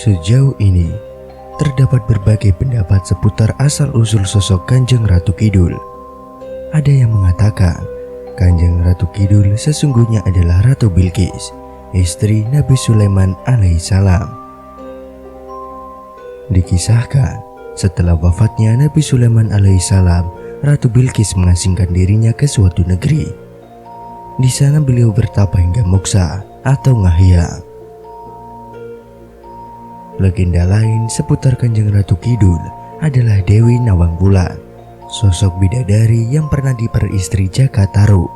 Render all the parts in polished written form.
Sejauh ini, terdapat berbagai pendapat seputar asal-usul sosok Kanjeng Ratu Kidul. Ada yang mengatakan, Kanjeng Ratu Kidul sesungguhnya adalah Ratu Bilqis, istri Nabi Sulaiman alaihissalam. Dikisahkan, setelah wafatnya Nabi Sulaiman alaihissalam, Ratu Bilqis mengasingkan dirinya ke suatu negeri. Di sana beliau bertapa hingga moksa atau ngahyang. Legenda lain seputar Kanjeng Ratu Kidul adalah Dewi Nawang Wulan, sosok bidadari yang pernah diperistri Jaka Tarub.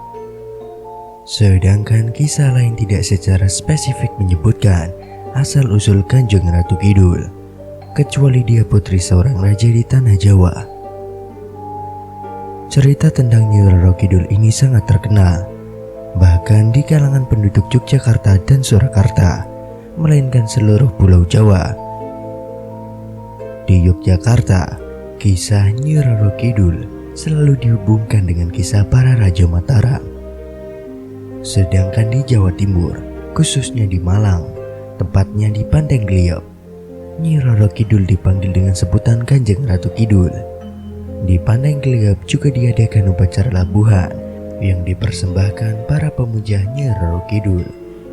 Sedangkan kisah lain tidak secara spesifik menyebutkan asal-usul Kanjeng Ratu Kidul, kecuali dia putri seorang raja di tanah Jawa. Cerita tentang Nyi Roro Kidul ini sangat terkenal, bahkan di kalangan penduduk Yogyakarta dan Surakarta, melainkan seluruh pulau Jawa. Di Yogyakarta, kisah Nyi Roro Kidul selalu dihubungkan dengan kisah para Raja Mataram. Sedangkan di Jawa Timur, khususnya di Malang, tepatnya di Pandeglang, Nyi Roro Kidul dipanggil dengan sebutan Kanjeng Ratu Kidul. Di Pandeglang juga diadakan upacara labuhan yang dipersembahkan para pemuja Nyi Roro Kidul,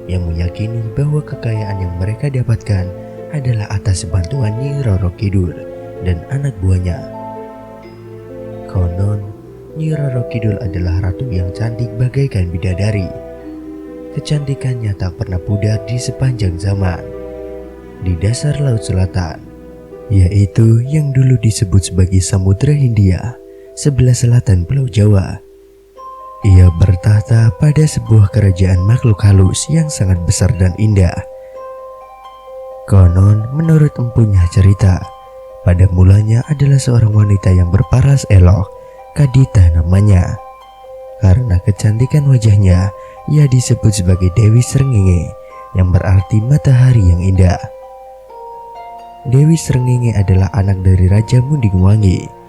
yang meyakini bahwa kekayaan yang mereka dapatkan adalah atas bantuan Nyi Roro Kidul dan anak buahnya. Konon, Nyi Roro Kidul adalah ratu yang cantik bagaikan bidadari. Kecantikannya tak pernah pudar di sepanjang zaman. Di dasar Laut Selatan, yaitu yang dulu disebut sebagai Samudra Hindia, sebelah selatan Pulau Jawa, ia bertahta pada sebuah kerajaan makhluk halus yang sangat besar dan indah. Konon, menurut empunya cerita, pada mulanya adalah seorang wanita yang berparas elok, Kadita namanya. Karena kecantikan wajahnya, ia disebut sebagai Dewi Srengenge, yang berarti matahari yang indah. Dewi Srengenge adalah anak dari Raja Mundingwangi.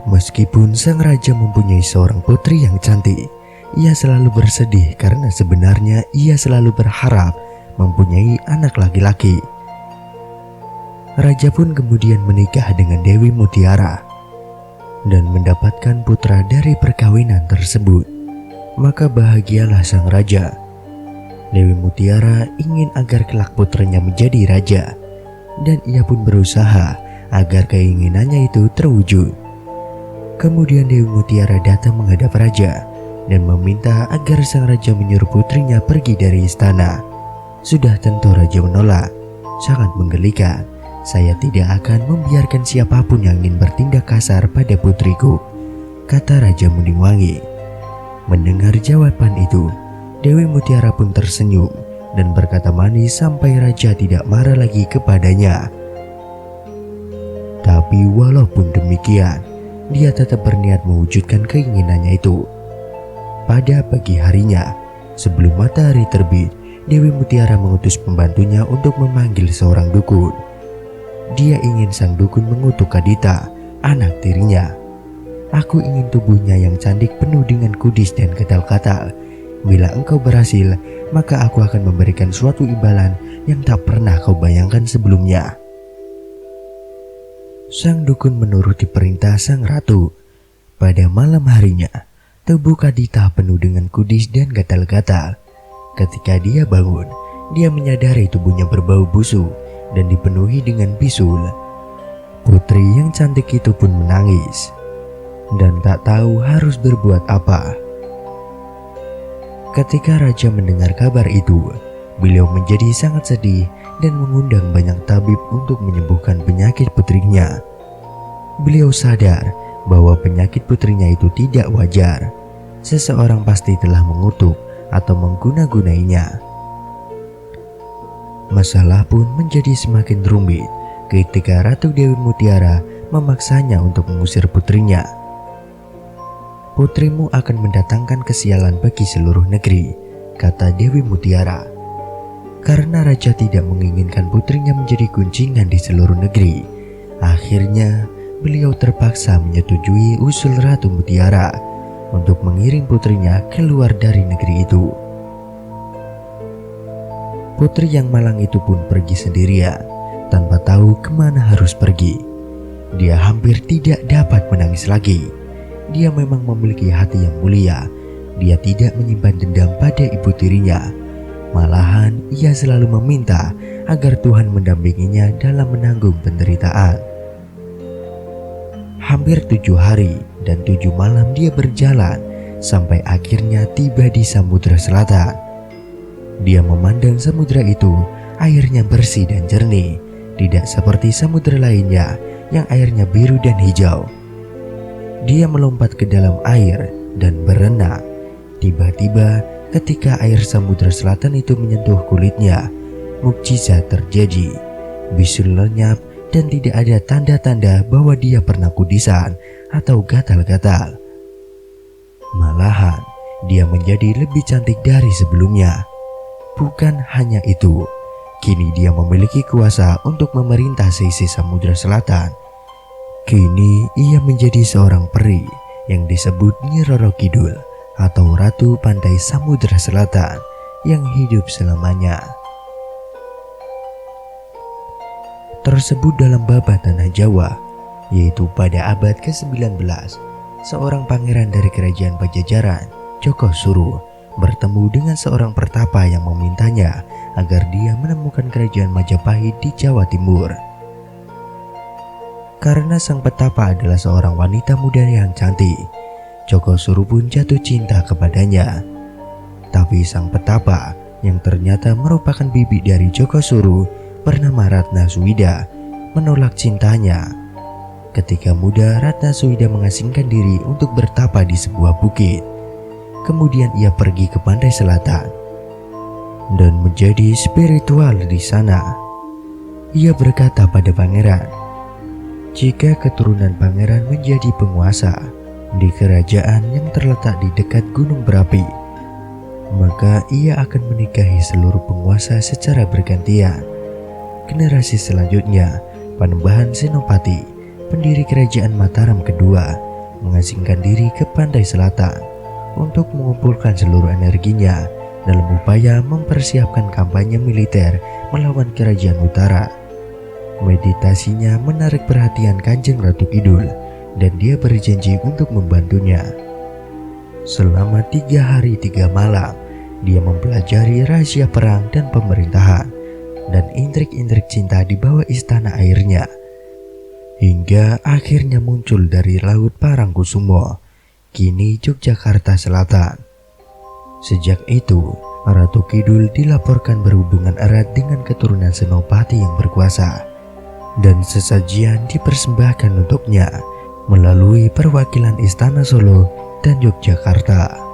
Meskipun sang raja mempunyai seorang putri yang cantik, ia selalu bersedih karena sebenarnya ia selalu berharap mempunyai anak laki-laki. Raja pun kemudian menikah dengan Dewi Mutiara dan mendapatkan putra dari perkawinan tersebut. Maka bahagialah sang raja. Dewi Mutiara ingin agar kelak putranya menjadi raja, dan ia pun berusaha agar keinginannya itu terwujud. Kemudian Dewi Mutiara datang menghadap raja dan meminta agar sang raja menyuruh putrinya pergi dari istana. Sudah tentu raja menolak. Sangat menggelikan. Saya tidak akan membiarkan siapapun yang ingin bertindak kasar pada putriku, kata Raja Mundingwangi. Mendengar jawaban itu, Dewi Mutiara pun tersenyum dan berkata manis sampai raja tidak marah lagi kepadanya. Tapi walaupun demikian, dia tetap berniat mewujudkan keinginannya itu. Pada pagi harinya, sebelum matahari terbit, Dewi Mutiara mengutus pembantunya untuk memanggil seorang dukun. Dia ingin sang dukun mengutuk Kadita, anak tirinya. Aku ingin tubuhnya yang cantik penuh dengan kudis dan katal-katal. Bila engkau berhasil, maka aku akan memberikan suatu imbalan yang tak pernah kau bayangkan sebelumnya. Sang dukun menuruti perintah sang ratu. Pada malam harinya, tubuh Kadita penuh dengan kudis dan gatal-gatal. Ketika dia bangun, dia menyadari tubuhnya berbau busuk dan dipenuhi dengan bisul. Putri yang cantik itu pun menangis dan tak tahu harus berbuat apa. Ketika raja mendengar kabar itu, beliau menjadi sangat sedih dan mengundang banyak tabib untuk menyembuhkan penyakit putrinya. Beliau sadar bahwa penyakit putrinya itu tidak wajar. Seseorang pasti telah mengutuk atau mengguna-gunainya. Masalah pun menjadi semakin rumit ketika Ratu Dewi Mutiara memaksanya untuk mengusir putrinya. Putrimu akan mendatangkan kesialan bagi seluruh negeri, kata Dewi Mutiara. Karena raja tidak menginginkan putrinya menjadi gunjingan di seluruh negeri, akhirnya beliau terpaksa menyetujui usul Ratu Mutiara untuk mengirim putrinya keluar dari negeri itu. Putri yang malang itu pun pergi sendirian, tanpa tahu kemana harus pergi. Dia hampir tidak dapat menangis lagi. Dia memang memiliki hati yang mulia. Dia tidak menyimpan dendam pada ibu tirinya. Malahan ia selalu meminta agar Tuhan mendampinginya dalam menanggung penderitaan. Hampir 7 hari dan 7 malam dia berjalan sampai akhirnya tiba di Samudra Selatan. Dia memandang samudra itu, airnya bersih dan jernih, tidak seperti samudra lainnya yang airnya biru dan hijau. Dia melompat ke dalam air dan berenang. Tiba-tiba ketika air Samudra Selatan itu menyentuh kulitnya, mukjizat terjadi. Bisul lenyap dan tidak ada tanda-tanda bahwa dia pernah kudisan atau gatal-gatal. Malahan, dia menjadi lebih cantik dari sebelumnya. Bukan hanya itu, kini dia memiliki kuasa untuk memerintah sisi Samudra Selatan. Kini ia menjadi seorang peri yang disebut Nyi Roro Kidul atau Ratu Pantai Samudra Selatan yang hidup selamanya. Tersebut dalam Babad Tanah Jawa, yaitu pada abad ke-19, seorang pangeran dari kerajaan Pajajaran, Joko Suru, bertemu dengan seorang pertapa yang memintanya agar dia menemukan kerajaan Majapahit di Jawa Timur. Karena sang petapa adalah seorang wanita muda yang cantik, Joko Suru pun jatuh cinta kepadanya. Tapi sang petapa yang ternyata merupakan bibi dari Joko Suru bernama Ratna Suwida menolak cintanya. Ketika muda, Ratna Suwida mengasingkan diri untuk bertapa di sebuah bukit. Kemudian ia pergi ke pantai selatan dan menjadi spiritual di sana. Ia berkata pada pangeran, jika keturunan pangeran menjadi penguasa di kerajaan yang terletak di dekat gunung berapi, maka ia akan menikahi seluruh penguasa secara bergantian. Generasi selanjutnya, Panembahan Senopati, pendiri kerajaan Mataram kedua, mengasingkan diri ke pantai selatan untuk mengumpulkan seluruh energinya dalam upaya mempersiapkan kampanye militer melawan kerajaan utara. Meditasinya menarik perhatian Kanjeng Ratu Kidul dan dia berjanji untuk membantunya. Selama 3 hari 3 malam, dia mempelajari rahasia perang dan pemerintahan dan intrik-intrik cinta di bawah istana airnya, hingga akhirnya muncul dari Laut Parangkusumo, kini Yogyakarta Selatan. Sejak itu, Ratu Kidul dilaporkan berhubungan erat dengan keturunan senopati yang berkuasa, dan sesajian dipersembahkan untuknya melalui perwakilan Istana Solo dan Yogyakarta.